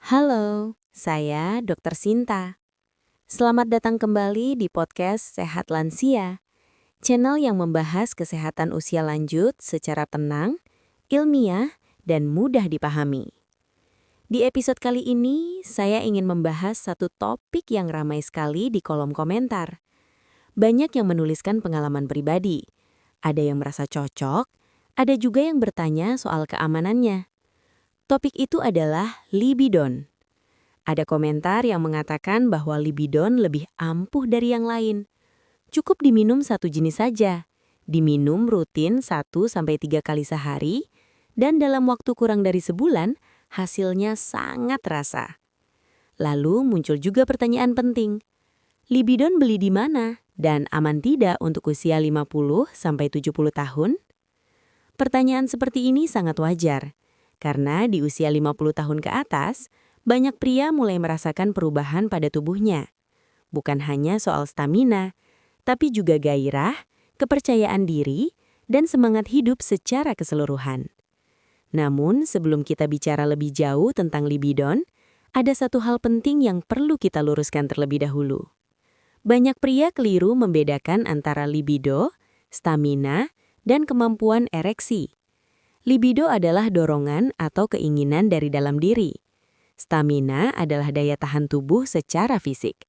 Halo, saya Dr. Sinta. Selamat datang kembali di podcast Sehat Lansia, channel yang membahas kesehatan usia lanjut secara tenang, ilmiah, dan mudah dipahami. Di episode kali ini, saya ingin membahas satu topik yang ramai sekali di kolom komentar. Banyak yang menuliskan pengalaman pribadi. Ada yang merasa cocok, ada juga yang bertanya soal keamanannya. Topik itu adalah libidon. Ada komentar yang mengatakan bahwa libidon lebih ampuh dari yang lain. Cukup diminum satu jenis saja. Diminum rutin 1-3 kali sehari, dan dalam waktu kurang dari sebulan, hasilnya sangat terasa. Lalu muncul juga pertanyaan penting. Libidon beli di mana? Dan aman tidak untuk usia 50-70 tahun? Pertanyaan seperti ini sangat wajar, karena di usia 50 tahun ke atas, banyak pria mulai merasakan perubahan pada tubuhnya. Bukan hanya soal stamina, tapi juga gairah, kepercayaan diri, dan semangat hidup secara keseluruhan. Namun, sebelum kita bicara lebih jauh tentang libidon, ada satu hal penting yang perlu kita luruskan terlebih dahulu. Banyak pria keliru membedakan antara libido, stamina, dan kemampuan ereksi. Libido adalah dorongan atau keinginan dari dalam diri. Stamina adalah daya tahan tubuh secara fisik.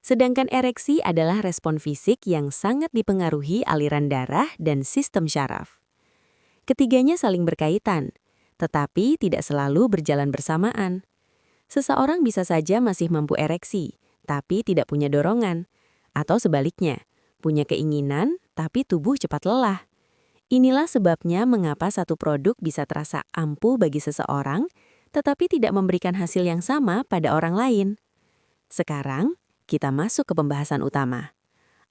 Sedangkan ereksi adalah respon fisik yang sangat dipengaruhi aliran darah dan sistem syaraf. Ketiganya saling berkaitan, tetapi tidak selalu berjalan bersamaan. Seseorang bisa saja masih mampu ereksi, tapi tidak punya dorongan. Atau sebaliknya, punya keinginan, tapi tubuh cepat lelah. Inilah sebabnya mengapa satu produk bisa terasa ampuh bagi seseorang, tetapi tidak memberikan hasil yang sama pada orang lain. Sekarang, kita masuk ke pembahasan utama.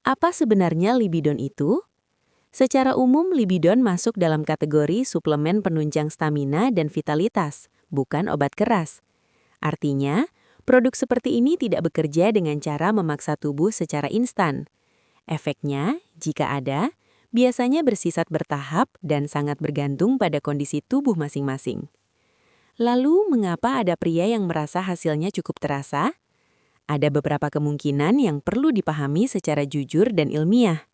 Apa sebenarnya libidon itu? Secara umum, libidon masuk dalam kategori suplemen penunjang stamina dan vitalitas, bukan obat keras. Artinya, produk seperti ini tidak bekerja dengan cara memaksa tubuh secara instan. Efeknya, jika ada, biasanya bersifat bertahap dan sangat bergantung pada kondisi tubuh masing-masing. Lalu, mengapa ada pria yang merasa hasilnya cukup terasa? Ada beberapa kemungkinan yang perlu dipahami secara jujur dan ilmiah.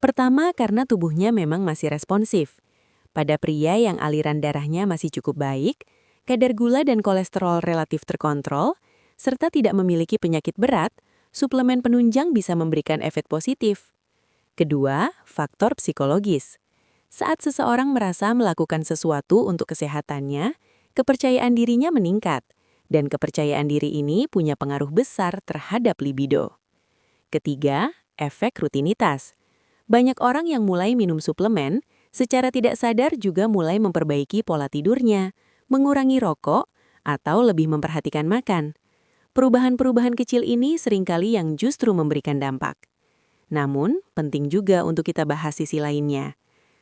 Pertama, karena tubuhnya memang masih responsif. Pada pria yang aliran darahnya masih cukup baik, kadar gula dan kolesterol relatif terkontrol, serta tidak memiliki penyakit berat, suplemen penunjang bisa memberikan efek positif. Kedua, faktor psikologis. Saat seseorang merasa melakukan sesuatu untuk kesehatannya, kepercayaan dirinya meningkat, dan kepercayaan diri ini punya pengaruh besar terhadap libido. Ketiga, efek rutinitas. Banyak orang yang mulai minum suplemen, secara tidak sadar juga mulai memperbaiki pola tidurnya, mengurangi rokok, atau lebih memperhatikan makan. Perubahan-perubahan kecil ini seringkali yang justru memberikan dampak. Namun, penting juga untuk kita bahas sisi lainnya.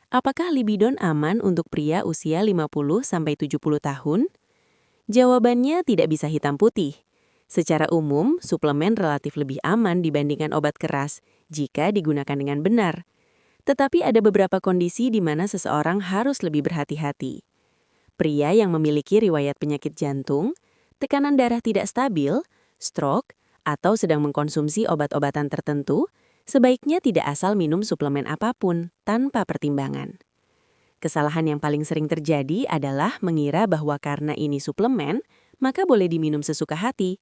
Apakah libidon aman untuk pria usia 50-70 tahun? Jawabannya tidak bisa hitam putih. Secara umum, suplemen relatif lebih aman dibandingkan obat keras jika digunakan dengan benar. Tetapi ada beberapa kondisi di mana seseorang harus lebih berhati-hati. Pria yang memiliki riwayat penyakit jantung, tekanan darah tidak stabil, stroke, atau sedang mengkonsumsi obat-obatan tertentu, sebaiknya tidak asal minum suplemen apapun tanpa pertimbangan. Kesalahan yang paling sering terjadi adalah mengira bahwa karena ini suplemen, maka boleh diminum sesuka hati.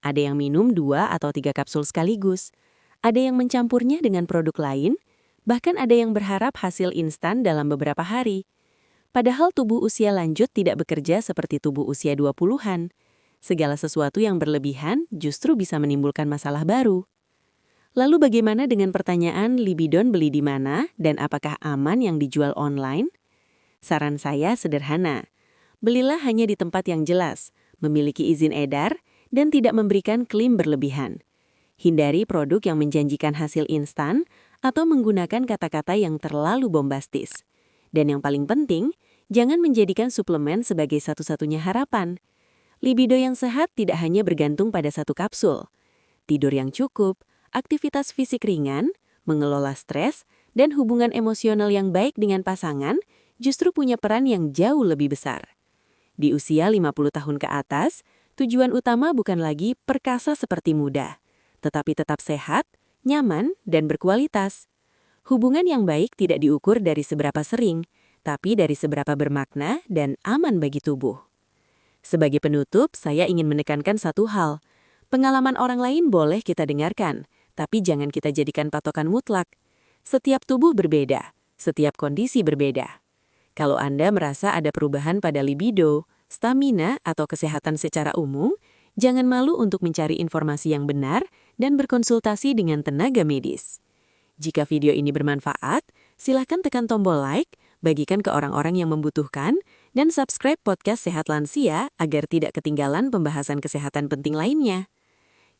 Ada yang minum 2 atau 3 kapsul sekaligus. Ada yang mencampurnya dengan produk lain, bahkan ada yang berharap hasil instan dalam beberapa hari. Padahal tubuh usia lanjut tidak bekerja seperti tubuh usia 20-an. Segala sesuatu yang berlebihan justru bisa menimbulkan masalah baru. Lalu bagaimana dengan pertanyaan libidon beli di mana dan apakah aman yang dijual online? Saran saya sederhana. Belilah hanya di tempat yang jelas, memiliki izin edar, dan tidak memberikan klaim berlebihan. Hindari produk yang menjanjikan hasil instan atau menggunakan kata-kata yang terlalu bombastis. Dan yang paling penting, jangan menjadikan suplemen sebagai satu-satunya harapan. Libido yang sehat tidak hanya bergantung pada satu kapsul. Tidur yang cukup, aktivitas fisik ringan, mengelola stres, dan hubungan emosional yang baik dengan pasangan justru punya peran yang jauh lebih besar. Di usia 50 tahun ke atas, Tujuan utama bukan lagi perkasa seperti muda, tetapi tetap sehat, nyaman, dan berkualitas. Hubungan yang baik tidak diukur dari seberapa sering, tapi dari seberapa bermakna dan aman bagi tubuh. Sebagai penutup, saya ingin menekankan satu hal. Pengalaman orang lain boleh kita dengarkan, tapi jangan kita jadikan patokan mutlak. Setiap tubuh berbeda, setiap kondisi berbeda. Kalau Anda merasa ada perubahan pada libido, stamina, atau kesehatan secara umum, jangan malu untuk mencari informasi yang benar dan berkonsultasi dengan tenaga medis. Jika video ini bermanfaat, silakan tekan tombol like, bagikan ke orang-orang yang membutuhkan, dan subscribe podcast Sehat Lansia agar tidak ketinggalan pembahasan kesehatan penting lainnya.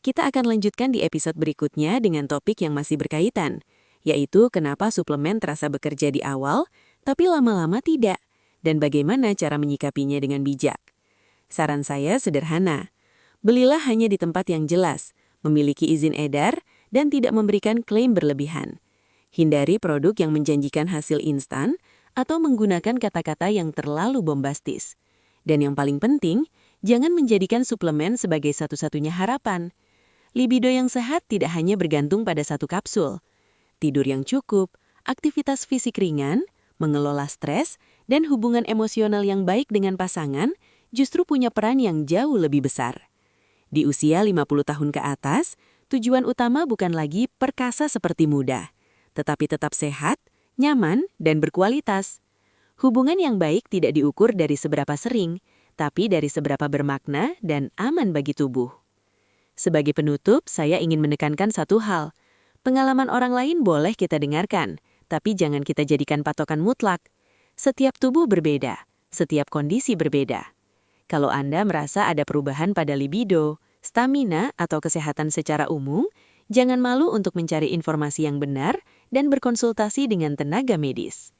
Kita akan lanjutkan di episode berikutnya dengan topik yang masih berkaitan, yaitu kenapa suplemen terasa bekerja di awal, tapi lama-lama tidak, dan bagaimana cara menyikapinya dengan bijak. Saran saya sederhana, belilah hanya di tempat yang jelas, memiliki izin edar, dan tidak memberikan klaim berlebihan. Hindari produk yang menjanjikan hasil instan atau menggunakan kata-kata yang terlalu bombastis. Dan yang paling penting, jangan menjadikan suplemen sebagai satu-satunya harapan. Libido yang sehat tidak hanya bergantung pada satu kapsul. Tidur yang cukup, aktivitas fisik ringan, mengelola stres, dan hubungan emosional yang baik dengan pasangan justru punya peran yang jauh lebih besar. Di usia 50 tahun ke atas, tujuan utama bukan lagi perkasa seperti muda, tetapi tetap sehat, nyaman, dan berkualitas. Hubungan yang baik tidak diukur dari seberapa sering, tapi dari seberapa bermakna dan aman bagi tubuh. Sebagai penutup, saya ingin menekankan satu hal. Pengalaman orang lain boleh kita dengarkan, tapi jangan kita jadikan patokan mutlak. Setiap tubuh berbeda, setiap kondisi berbeda. Kalau Anda merasa ada perubahan pada libido, stamina, atau kesehatan secara umum, jangan malu untuk mencari informasi yang benar dan berkonsultasi dengan tenaga medis.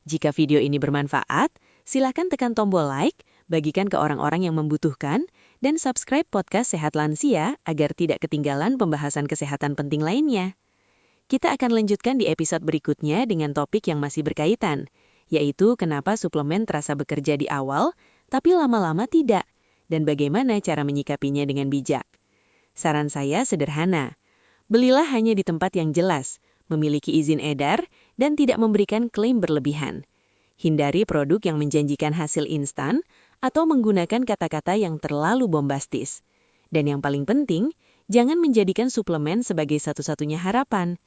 Jika video ini bermanfaat, silakan tekan tombol like, bagikan ke orang-orang yang membutuhkan, dan subscribe podcast Sehat Lansia agar tidak ketinggalan pembahasan kesehatan penting lainnya. Kita akan lanjutkan di episode berikutnya dengan topik yang masih berkaitan, yaitu kenapa suplemen terasa bekerja di awal, tapi lama-lama tidak, dan bagaimana cara menyikapinya dengan bijak. Saran saya sederhana, belilah hanya di tempat yang jelas, memiliki izin edar, dan tidak memberikan klaim berlebihan. Hindari produk yang menjanjikan hasil instan atau menggunakan kata-kata yang terlalu bombastis. Dan yang paling penting, jangan menjadikan suplemen sebagai satu-satunya harapan.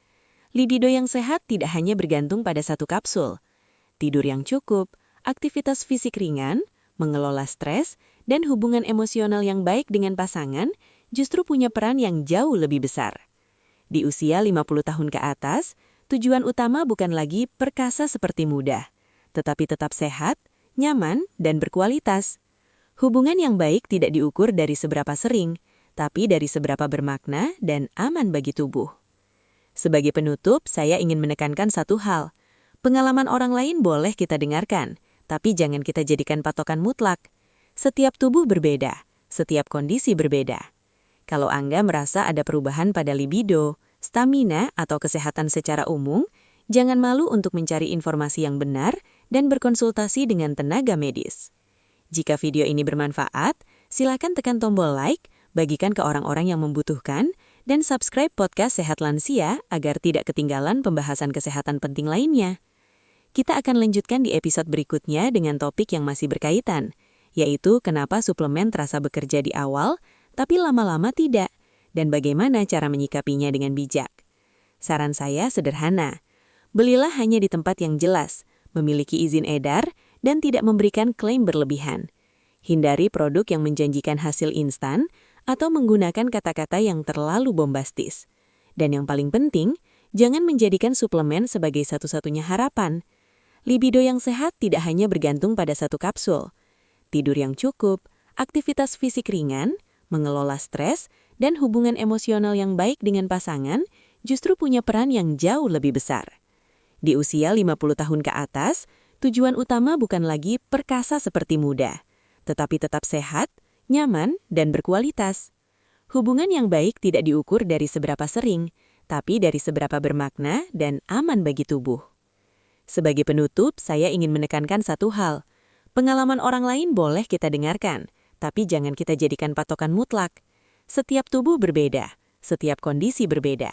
Libido yang sehat tidak hanya bergantung pada satu kapsul. Tidur yang cukup, aktivitas fisik ringan, mengelola stres, dan hubungan emosional yang baik dengan pasangan justru punya peran yang jauh lebih besar. Di usia 50 tahun ke atas, tujuan utama bukan lagi perkasa seperti muda, tetapi tetap sehat, nyaman, dan berkualitas. Hubungan yang baik tidak diukur dari seberapa sering, tapi dari seberapa bermakna dan aman bagi tubuh. Sebagai penutup, saya ingin menekankan satu hal. Pengalaman orang lain boleh kita dengarkan, tapi jangan kita jadikan patokan mutlak. Setiap tubuh berbeda, setiap kondisi berbeda. Kalau Anda merasa ada perubahan pada libido, stamina, atau kesehatan secara umum, jangan malu untuk mencari informasi yang benar dan berkonsultasi dengan tenaga medis. Jika video ini bermanfaat, silakan tekan tombol like, bagikan ke orang-orang yang membutuhkan, dan subscribe podcast Sehat Lansia agar tidak ketinggalan pembahasan kesehatan penting lainnya. Kita akan lanjutkan di episode berikutnya dengan topik yang masih berkaitan, yaitu kenapa suplemen terasa bekerja di awal, tapi lama-lama tidak, dan bagaimana cara menyikapinya dengan bijak. Saran saya sederhana, belilah hanya di tempat yang jelas, memiliki izin edar, dan tidak memberikan klaim berlebihan. Hindari produk yang menjanjikan hasil instan atau menggunakan kata-kata yang terlalu bombastis. Dan yang paling penting, jangan menjadikan suplemen sebagai satu-satunya harapan. Libido yang sehat tidak hanya bergantung pada satu kapsul. Tidur yang cukup, aktivitas fisik ringan, mengelola stres, dan hubungan emosional yang baik dengan pasangan justru punya peran yang jauh lebih besar. Di usia 50 tahun ke atas, tujuan utama bukan lagi perkasa seperti muda, tetapi tetap sehat, nyaman, dan berkualitas. Hubungan yang baik tidak diukur dari seberapa sering, tapi dari seberapa bermakna dan aman bagi tubuh. Sebagai penutup, saya ingin menekankan satu hal. Pengalaman orang lain boleh kita dengarkan, Tapi jangan kita jadikan patokan mutlak. Setiap tubuh berbeda, setiap kondisi berbeda.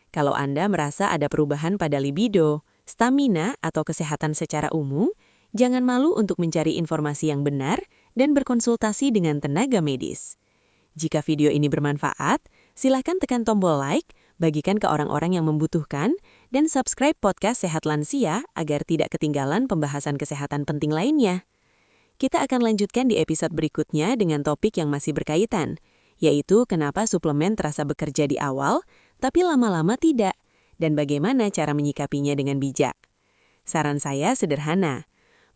Kalau Anda merasa ada perubahan pada libido, stamina, atau kesehatan secara umum, jangan malu untuk mencari informasi yang benar dan berkonsultasi dengan tenaga medis. Jika video ini bermanfaat, silakan tekan tombol like, bagikan ke orang-orang yang membutuhkan, dan subscribe podcast Sehat Lansia agar tidak ketinggalan pembahasan kesehatan penting lainnya. Kita akan lanjutkan di episode berikutnya dengan topik yang masih berkaitan, yaitu kenapa suplemen terasa bekerja di awal, tapi lama-lama tidak, dan bagaimana cara menyikapinya dengan bijak. Saran saya sederhana,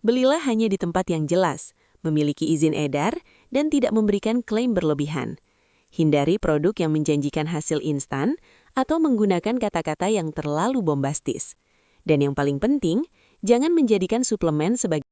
belilah hanya di tempat yang jelas, memiliki izin edar, dan tidak memberikan klaim berlebihan. Hindari produk yang menjanjikan hasil instan atau menggunakan kata-kata yang terlalu bombastis. Dan yang paling penting, jangan menjadikan suplemen sebagai